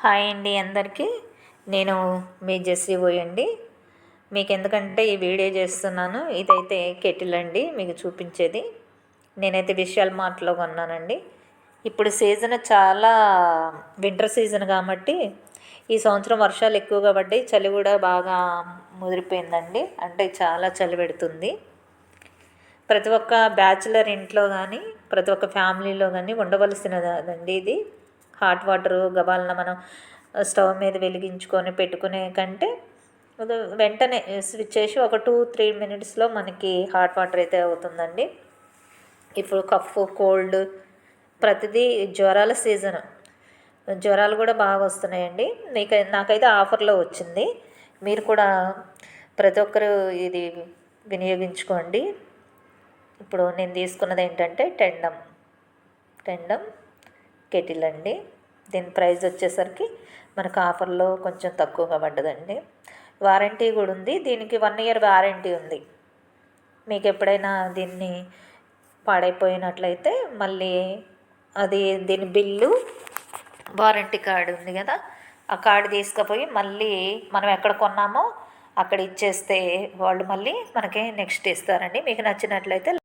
Hi అండి అందరికీ. నేను మీ జెస్సీ బోయ్ అండి. మీకు ఎందుకంటే ఈ వీడియో చేస్తున్నాను. ఇదైతే కెటిల్ అండి మీకు చూపించేది. నేనైతే విశాల్ మార్ట్లో కొన్నానండి. ఇప్పుడు సీజన్ చాలా వింటర్ సీజన్ కాబట్టి ఈ సంవత్సరం వర్షాలు ఎక్కువగా పడ్డాయి. చలి కూడా బాగా ముదిరిపోయిందండి. అంటే చాలా చలి పెడుతుంది. ప్రతి ఒక్క బ్యాచులర్ ఇంట్లో కానీ ప్రతి ఒక్క ఫ్యామిలీలో కానీ ఉండవలసినదండి ఇది. హాట్ వాటరు గబాలన మనం స్టవ్ మీద వెలిగించుకొని పెట్టుకునే కంటే వెంటనే స్విచ్ చేసి ఒక 2-3 మినిట్స్లో మనకి హాట్ వాటర్ అయితే అవుతుందండి. ఇప్పుడు కఫ్ కోల్డ్ ప్రతిదీ జ్వరాల సీజన్, జ్వరాలు కూడా బాగా వస్తున్నాయండి. నాకైతే ఆఫర్లో వచ్చింది. మీరు కూడా ప్రతి ఒక్కరు ఇది వినియోగించుకోండి. ఇప్పుడు నేను తీసుకున్నది ఏంటంటే టెండమ్ కెటిల్ అండి. దీని ప్రైస్ వచ్చేసరికి మనకు ఆఫర్లో కొంచెం తక్కువగా పడ్డదండి. వారంటీ కూడా ఉంది. దీనికి 1 ఇయర్ వారంటీ ఉంది. మీకు ఎప్పుడైనా దీన్ని పాడైపోయినట్లయితే మళ్ళీ దీని బిల్లు వారంటీ కార్డు ఉంది కదా, ఆ కార్డు తీసుకుపోయి మళ్ళీ మనం ఎక్కడ కొన్నామో అక్కడ ఇచ్చేస్తే వాళ్ళు మళ్ళీ మనకి నెక్స్ట్ ఇస్తారండి. మీకు నచ్చినట్లయితే